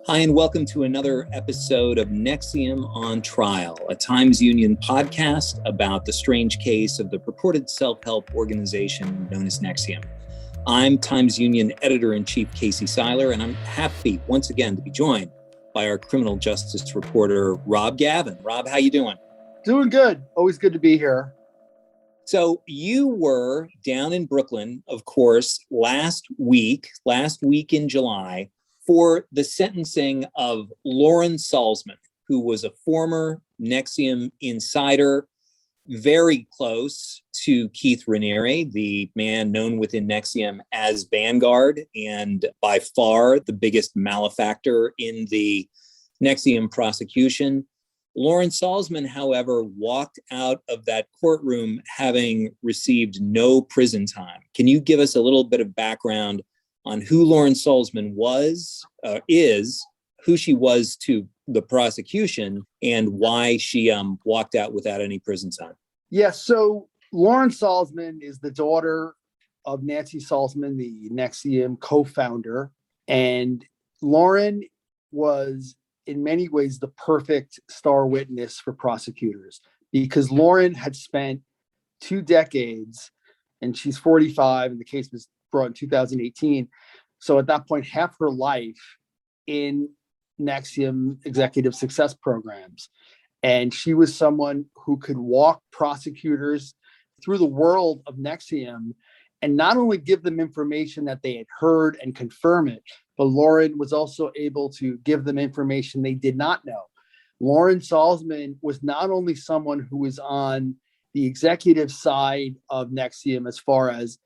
Hi, and welcome to another episode of NXIVM on Trial, a Times Union podcast about the strange case of the purported self-help organization known as NXIVM. I'm Times Union Editor-in-Chief Casey Seiler, and I'm happy once again to be joined by our criminal justice reporter, Rob Gavin. Rob, how you doing? Doing good. Always good to be here. So you were down in Brooklyn, of course, last week in July, for the sentencing of Lauren Salzman, who was a former NXIVM insider, very close to Keith Raniere, the man known within NXIVM as Vanguard, and by far the biggest malefactor in the NXIVM prosecution. Lauren Salzman, however, walked out of that courtroom having received no prison time. Can you give us a little bit of background on who Lauren Salzman is, who she was to the prosecution, and why she walked out without any prison time? Yeah, so Lauren Salzman is the daughter of Nancy Salzman, the NXIVM co-founder. And Lauren was, in many ways, the perfect star witness for prosecutors, because Lauren had spent 2 decades, and she's 45, and the case was brought in 2018. So at that point, half her life in NXIVM executive success programs. And she was someone who could walk prosecutors through the world of NXIVM and not only give them information that they had heard and confirm it, but Lauren was also able to give them information they did not know. Lauren Salzman was not only someone who was on the executive side of NXIVM, as far as,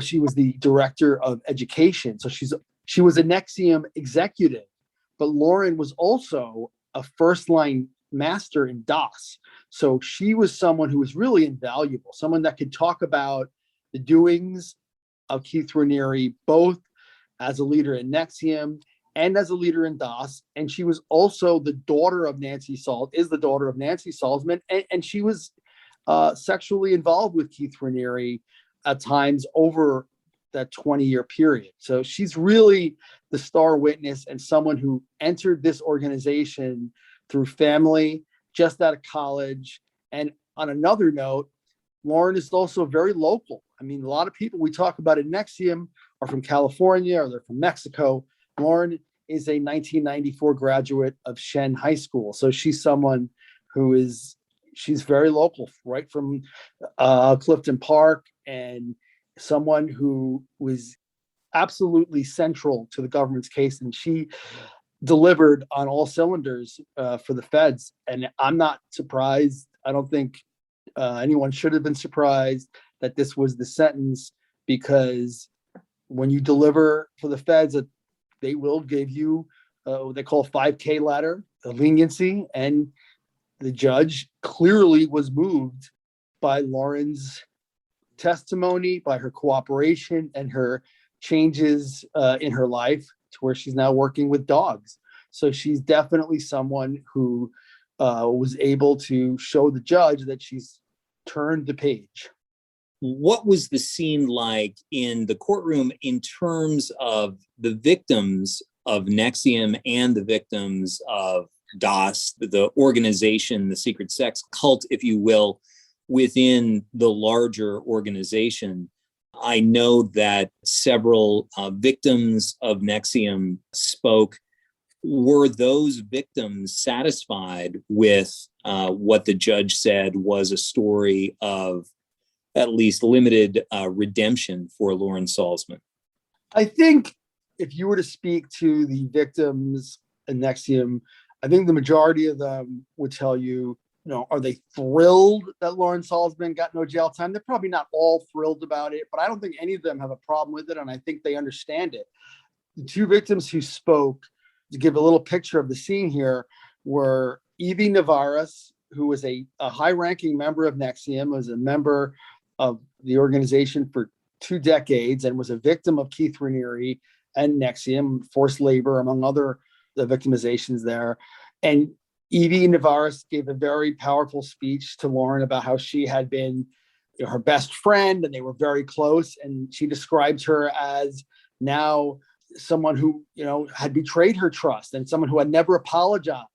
she was the director of education. So she was a NXIVM executive, but Lauren was also a first-line master in DOS. So she was someone who was really invaluable, someone that could talk about the doings of Keith Raniere, both as a leader in NXIVM and as a leader in DOS. And she was also the daughter of Nancy Salzman, and she was sexually involved with Keith Raniere at times over that 20-year period. So she's really the star witness and someone who entered this organization through family, just out of college. And on another note, Lauren is also very local. I mean, a lot of people we talk about in NXIVM are from California or they're from Mexico. Lauren is a 1994 graduate of Shen High School. So she's someone who she's very local, right from Clifton Park, and someone who was absolutely central to the government's case. And she delivered on all cylinders for the feds. And I'm not surprised. I don't think anyone should have been surprised that this was the sentence, because when you deliver for the feds, they will give you what they call a 5K ladder, a leniency. And the judge clearly was moved by Lauren's testimony, by her cooperation, and her changes in her life to where she's now working with dogs. So she's definitely someone who was able to show the judge that she's turned the page. What was the scene like in the courtroom in terms of the victims of NXIVM and the victims of DOS, the organization, the secret sex cult, if you will, within the larger organization? I know that several victims of NXIVM spoke. Were those victims satisfied with what the judge said was a story of at least limited redemption for Lauren Salzman? I think if you were to speak to the victims in NXIVM, I think the majority of them would tell you, are they thrilled that Lauren Salzman got no jail time? They're probably not all thrilled about it, but I don't think any of them have a problem with it, and I think they understand it. The 2 victims who spoke, to give a little picture of the scene here, were Evie Navarez, who was a high-ranking member of NXIVM, was a member of the organization for 2 decades, and was a victim of Keith Raniere and NXIVM, forced labor, among other victimizations there. And Evie Navarez gave a very powerful speech to Lauren about how she had been her best friend and they were very close. And she describes her as now someone who, had betrayed her trust and someone who had never apologized.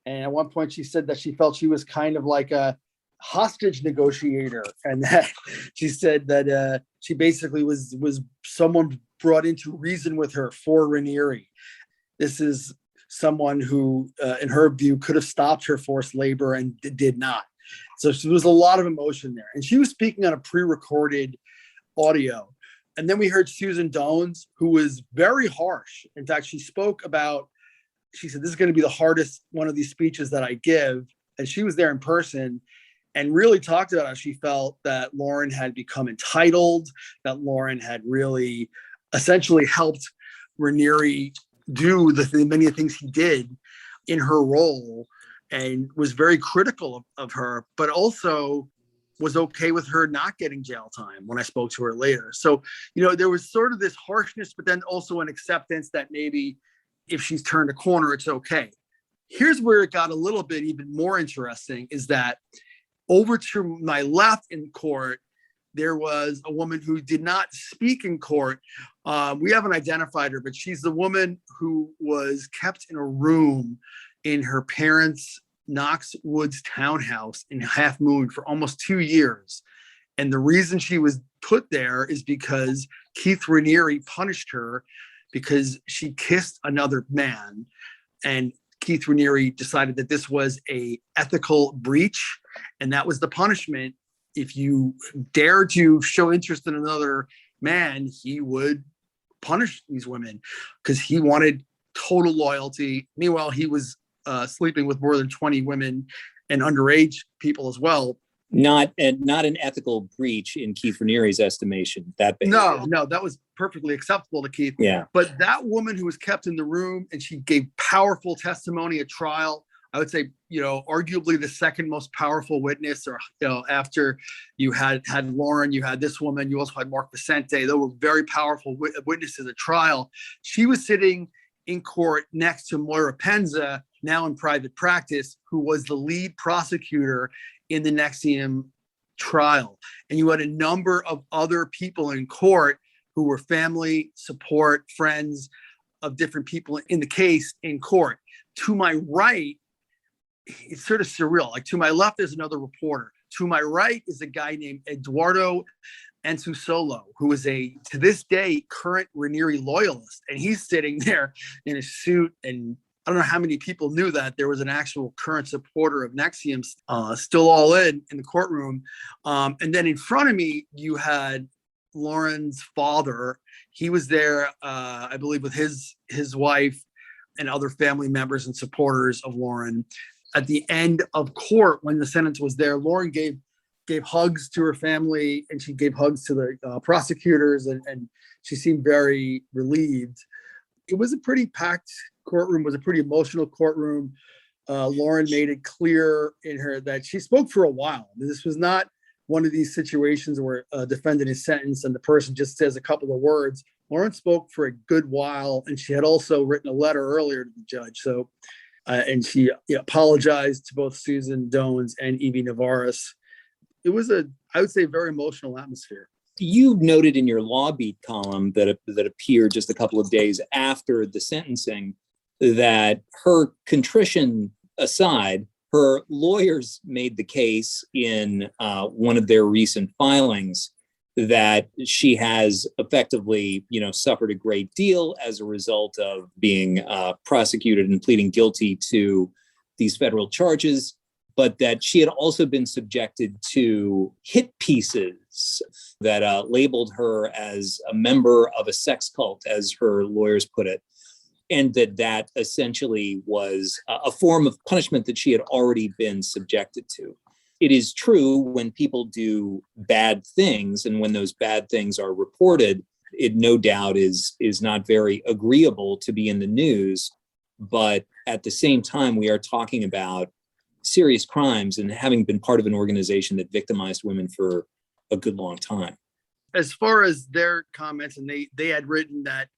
And at one point she said that she felt she was kind of like a hostage negotiator, and that she said that she basically was someone brought in to reason with her for Raniere. This is someone who, in her view, could have stopped her forced labor and did not. So there was a lot of emotion there. And she was speaking on a pre-recorded audio. And then we heard Susan Dones, who was very harsh. In fact, she said, this is going to be the hardest one of these speeches that I give. And she was there in person and really talked about how she felt that Lauren had become entitled, that Lauren had really essentially helped Raniere do the many things he did in her role, and was very critical of her, but also was okay with her not getting jail time when I spoke to her later. So, there was sort of this harshness, but then also an acceptance that maybe if she's turned a corner, it's okay. Here's where it got a little bit even more interesting, is that over to my left in court, there was a woman who did not speak in court. We haven't identified her, but she's the woman who was kept in a room in her parents' Knox Woods townhouse in Half Moon for almost 2 years. And the reason she was put there is because Keith Raniere punished her because she kissed another man. And Keith Raniere decided that this was a ethical breach, and that was the punishment. If you dare to show interest in another man, he would punish these women because he wanted total loyalty. Meanwhile, he was sleeping with more than 20 women and underage people as well. Not an ethical breach in Keith Raniere's estimation. That behavior. No, that was perfectly acceptable to Keith. Yeah. But that woman who was kept in the room, and she gave powerful testimony at trial. I would say, arguably the second most powerful witness, or, after you had Lauren, you had this woman, you also had Mark Vicente. They were very powerful witnesses at trial. She was sitting in court next to Moira Penza, now in private practice, who was the lead prosecutor in the NXIVM trial. And you had a number of other people in court who were family, support, friends of different people in the case in court. To my right, it's sort of surreal. Like, to my left is another reporter. To my right is a guy named Eduardo Ansusolo, who is to this day, current Raniere loyalist. And he's sitting there in a suit, and I don't know how many people knew that there was an actual current supporter of NXIVM still all in the courtroom. And then in front of me, you had Lauren's father. He was there, I believe, with his wife and other family members and supporters of Lauren. At the end of court, when the sentence was there, Lauren gave hugs to her family, and she gave hugs to the prosecutors, and she seemed very relieved. It was a pretty packed courtroom, was a pretty emotional courtroom. Lauren made it clear in her that she spoke for a while. This was not one of these situations where a defendant is sentenced and the person just says a couple of words. Lauren spoke for a good while, and she had also written a letter earlier to the judge. So, and she apologized to both Susan Dones and Evie Navarez. It was I would say, very emotional atmosphere. You noted in your Law Beat column that appeared just a couple of days after the sentencing that her contrition aside, her lawyers made the case in one of their recent filings that she has effectively, suffered a great deal as a result of being prosecuted and pleading guilty to these federal charges, but that she had also been subjected to hit pieces that labeled her as a member of a sex cult, as her lawyers put it, and that essentially was a form of punishment that she had already been subjected to. It is true, when people do bad things and when those bad things are reported, it no doubt is not very agreeable to be in the news. But at the same time, we are talking about serious crimes and having been part of an organization that victimized women for a good long time. As far as their comments, and they had written that,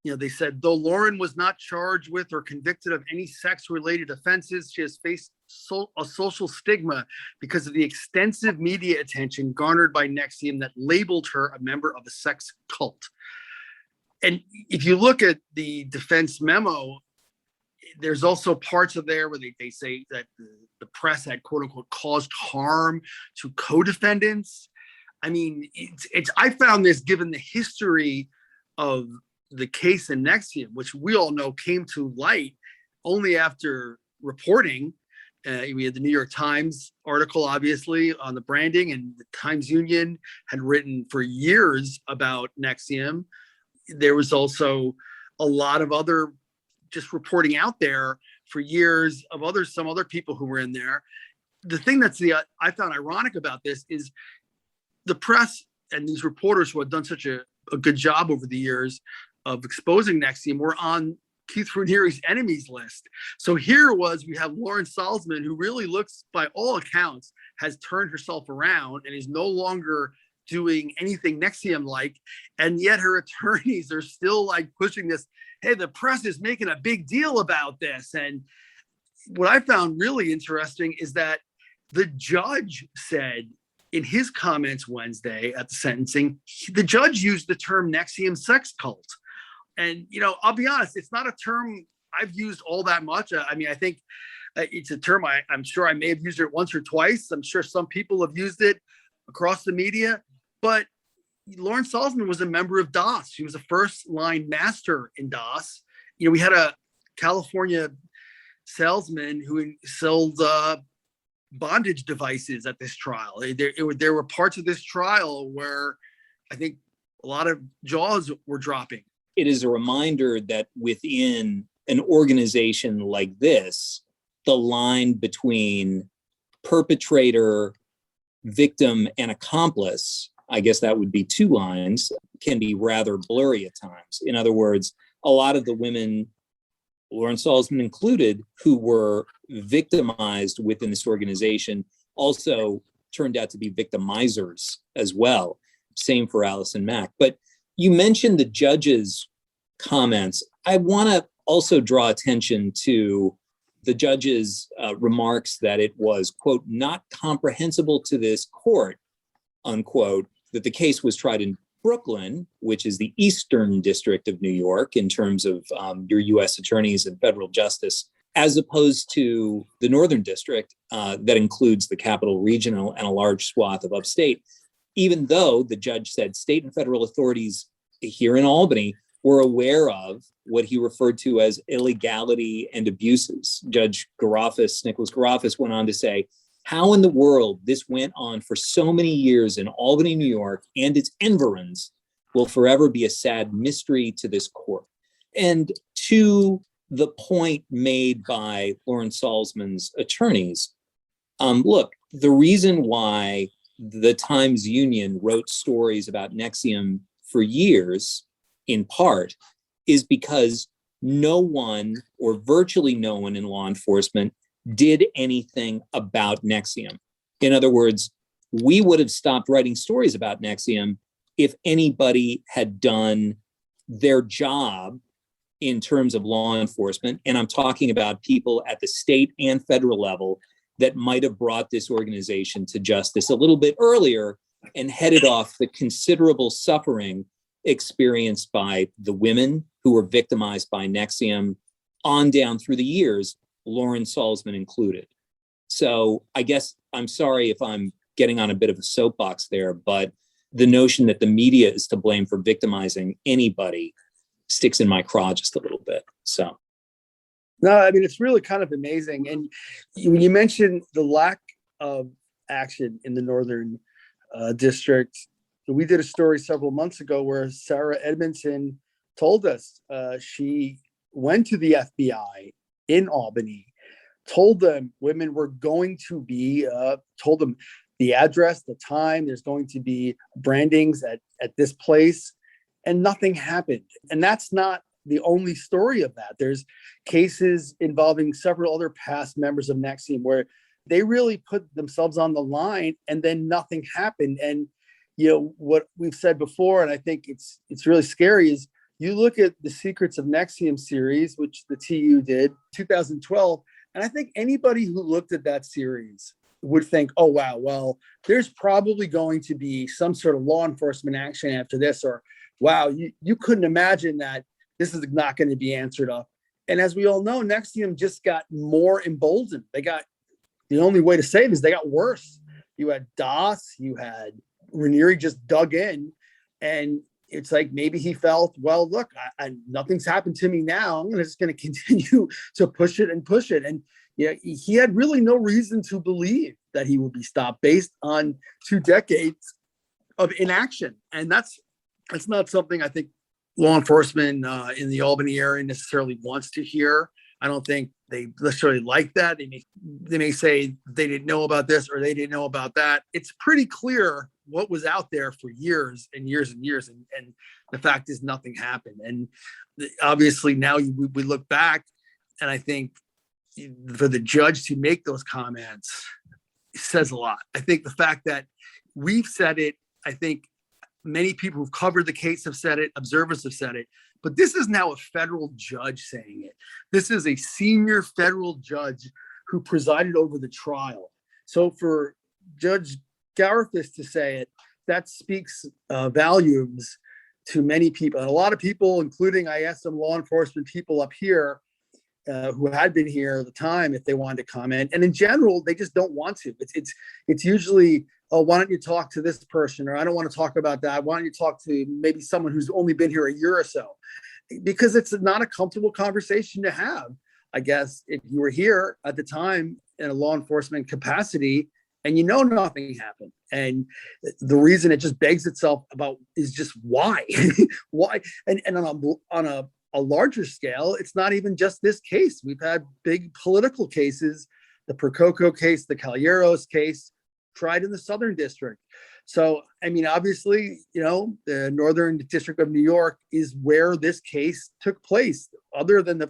they said, though Lauren was not charged with or convicted of any sex-related offenses, she has faced a social stigma because of the extensive media attention garnered by NXIVM that labeled her a member of a sex cult. And if you look at the defense memo, there's also parts of there where they say that the press had, quote unquote, caused harm to co-defendants. I mean, I found this, given the history of the case in NXIVM, which we all know came to light only after reporting. We had the New York Times article, obviously, on the branding, and the Times Union had written for years about NXIVM. There was also a lot of other just reporting out there for years of some other people who were in there. The thing I found ironic about this is the press and these reporters who had done such a good job over the years of exposing NXIVM were on Keith Raniere's enemies list. So here we have Lauren Salzman, who really looks, by all accounts, has turned herself around and is no longer doing anything NXIVM-like, and yet her attorneys are still like pushing this, hey, the press is making a big deal about this. And what I found really interesting is that the judge said in his comments Wednesday at the sentencing, the judge used the term NXIVM sex cult. And, I'll be honest, it's not a term I've used all that much. I mean, I think it's a term I'm sure I may have used it once or twice. I'm sure some people have used it across the media. But Lauren Salzman was a member of DOS. She was a first-line master in DOS. We had a California salesman who sold bondage devices at this trial. There were parts of this trial where I think a lot of jaws were dropping. It is a reminder that within an organization like this, the line between perpetrator, victim, and accomplice, I guess that would be two lines, can be rather blurry at times. In other words, a lot of the women, Lauren Salzman included, who were victimized within this organization also turned out to be victimizers as well. Same for Allison Mack. But you mentioned the judge's comments. I want to also draw attention to the judge's remarks that it was, quote, not comprehensible to this court, unquote, that the case was tried in Brooklyn, which is the Eastern District of New York in terms of your U.S. attorneys and federal justice, as opposed to the Northern District that includes the Capital Regional and a large swath of upstate, even though the judge said state and federal authorities here in Albany were aware of what he referred to as illegality and abuses. Judge Garaufis, Nicholas Garaufis, went on to say, how in the world this went on for so many years in Albany, New York, and its environs will forever be a sad mystery to this court. And to the point made by Lauren Salzman's attorneys, look, the reason why the Times Union wrote stories about NXIVM for years, in part, is because no one, or virtually no one in law enforcement, did anything about NXIVM. In other words, we would have stopped writing stories about NXIVM if anybody had done their job in terms of law enforcement. And I'm talking about people at the state and federal level that might have brought this organization to justice a little bit earlier and headed off the considerable suffering experienced by the women who were victimized by NXIVM on down through the years, Lauren Salzman included. So I guess I'm sorry if I'm getting on a bit of a soapbox there, but the notion that the media is to blame for victimizing anybody sticks in my craw just a little bit. So. No, I mean, it's really kind of amazing. And when you mentioned the lack of action in the Northern District, we did a story several months ago where Sarah Edmondson told us she went to the FBI in Albany, told them women were going to be, told them the address, the time, there's going to be brandings at this place, and nothing happened. And that's not the only story of that. There's cases involving several other past members of NXIVM where they really put themselves on the line and then nothing happened. And, what we've said before, and I think it's really scary, is you look at the Secrets of NXIVM series, which the TU did, 2012, and I think anybody who looked at that series would think, oh, wow, well, there's probably going to be some sort of law enforcement action after this, or wow, you couldn't imagine that this is not going to be answered up. And as we all know, NXIVM just got more emboldened. The only way to say it is they got worse. You had Das, you had Raniere just dug in, and it's like maybe he felt, well, look, nothing's happened to me now. I'm just going to continue to push it. And he had really no reason to believe that he would be stopped based on 2 decades of inaction. And that's not something I think law enforcement in the Albany area necessarily wants to hear. I don't think they necessarily like that. They may say they didn't know about this or they didn't know about that. It's pretty clear what was out there for years and years and years. And the fact is nothing happened. And obviously now we look back, and I think for the judge to make those comments says a lot. I think the fact that we've said it, I think many people who've covered the case have said it, observers have said it, but this is now a federal judge saying it. This is a senior federal judge who presided over the trial. So for Judge Garaufis to say it, that speaks volumes to many people. And a lot of people, including I asked some law enforcement people up here who had been here at the time if they wanted to comment. And in general, they just don't want to. It's usually, oh, why don't you talk to this person? Or I don't want to talk about that. Why don't you talk to maybe someone who's only been here a year or so? Because it's not a comfortable conversation to have. I guess if you were here at the time in a law enforcement capacity and nothing happened. And the reason it just begs itself about is just why? Why? And on a larger scale, it's not even just this case. We've had big political cases, the Percoco case, the Calieros case, tried in the Southern District. So, I mean, obviously, the Northern District of New York is where this case took place, other than the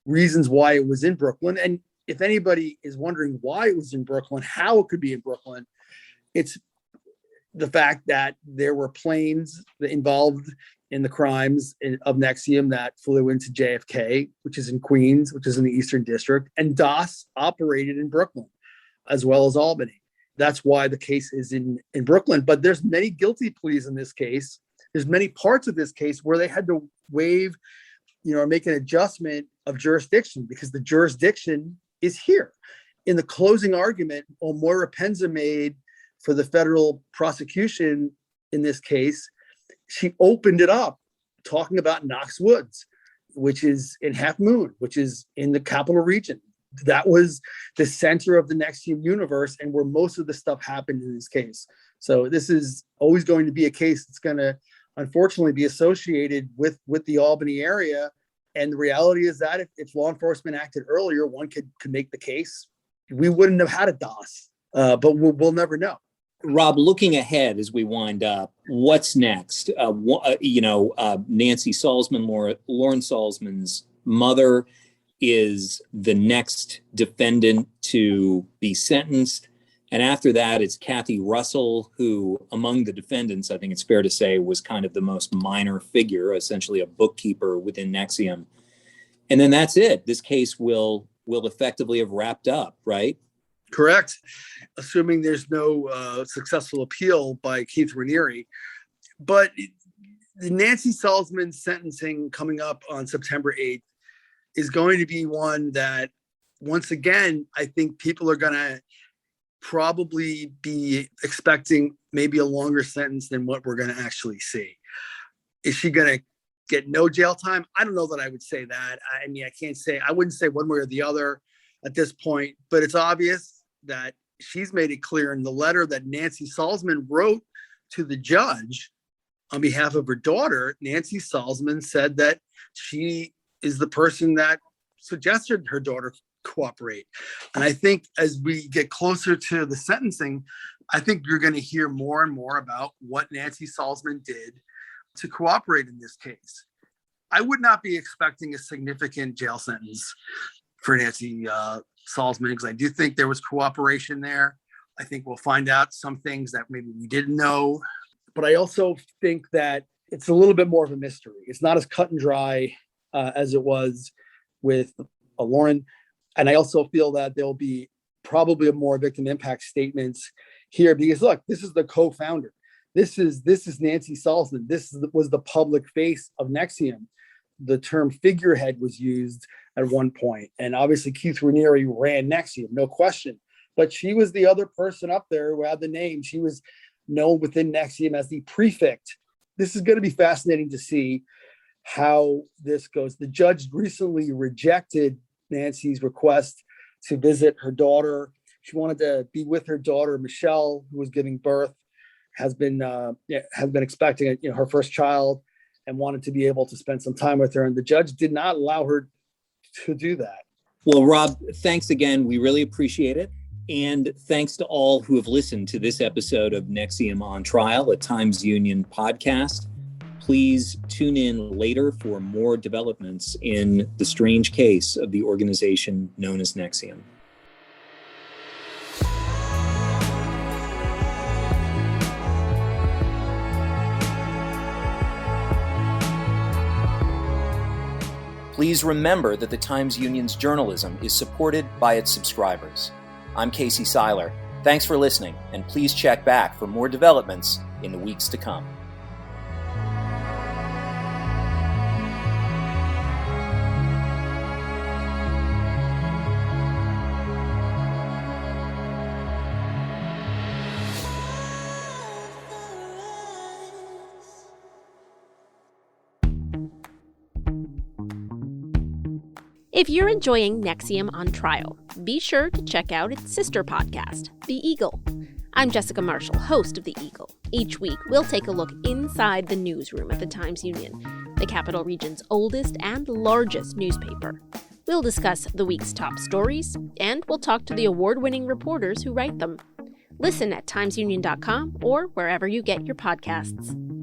reasons why it was in Brooklyn. And if anybody is wondering why it was in Brooklyn, how it could be in Brooklyn, it's the fact that there were planes involved in the crimes of NXIVM that flew into JFK, which is in Queens, which is in the Eastern District, and DAS operated in Brooklyn, as well as Albany. That's why the case is in Brooklyn. But there's many guilty pleas in this case. There's many parts of this case where they had to waive, or make an adjustment of jurisdiction because the jurisdiction is here. In the closing argument, Moira Penza made for the federal prosecution in this case, she opened it up talking about Knox Woods, which is in Half Moon, which is in the capital region. That was the center of the NXIVM universe and where most of the stuff happened in this case. So this is always going to be a case that's going to unfortunately be associated with the Albany area. And the reality is that if law enforcement acted earlier, one could make the case. We wouldn't have had a DOS, but we'll never know. Rob, looking ahead as we wind up, what's next? Nancy Salzman, Lauren Salzman's mother, is the next defendant to be sentenced. And after that, it's Kathy Russell, who among the defendants, I think it's fair to say, was kind of the most minor figure, essentially a bookkeeper within NXIVM. And then that's it. This case will effectively have wrapped up, right? Correct. Assuming there's no successful appeal by Keith Raniere. But the Nancy Salzman sentencing coming up on September 8th is going to be one that, once again, I think people are going to probably be expecting maybe a longer sentence than what we're going to actually see. Is she going to get no jail time? I don't know that I would say that. I mean, I wouldn't say one way or the other at this point, but it's obvious that she's made it clear in the letter that Nancy Salzman wrote to the judge on behalf of her daughter. Nancy Salzman said that she is the person that suggested her daughter cooperate. And I think as we get closer to the sentencing, I think you're going to hear more and more about what Nancy Salzman did to cooperate in this case. I would not be expecting a significant jail sentence for Nancy Salzman, because I do think there was cooperation there. I think we'll find out some things that maybe we didn't know. But I also think that it's a little bit more of a mystery. It's not as cut and dry as it was with Lauren. And I also feel that there'll be probably a more victim impact statements here because, look, this is the co-founder. this is Nancy Salzman. Was the public face of NXIVM. The term figurehead was used at one point, and obviously Keith Raniere ran NXIVM, no question. But she was the other person up there who had the name. She was known within NXIVM as the prefect. This is going to be fascinating to see how this goes. The judge recently rejected Nancy's request to visit her daughter. She wanted to be with her daughter, Michelle, who was giving birth, has been expecting her first child, and wanted to be able to spend some time with her. And the judge did not allow her to do that. Well, Rob, thanks again. We really appreciate it. And thanks to all who have listened to this episode of NXIVM on Trial, a Times Union podcast. Please tune in later for more developments in the strange case of the organization known as NXIVM. Please remember that the Times Union's journalism is supported by its subscribers. I'm Casey Seiler. Thanks for listening, and please check back for more developments in the weeks to come. If you're enjoying NXIVM on Trial, be sure to check out its sister podcast, The Eagle. I'm Jessica Marshall, host of The Eagle. Each week, we'll take a look inside the newsroom at the Times Union, the Capital Region's oldest and largest newspaper. We'll discuss the week's top stories, and we'll talk to the award-winning reporters who write them. Listen at timesunion.com or wherever you get your podcasts.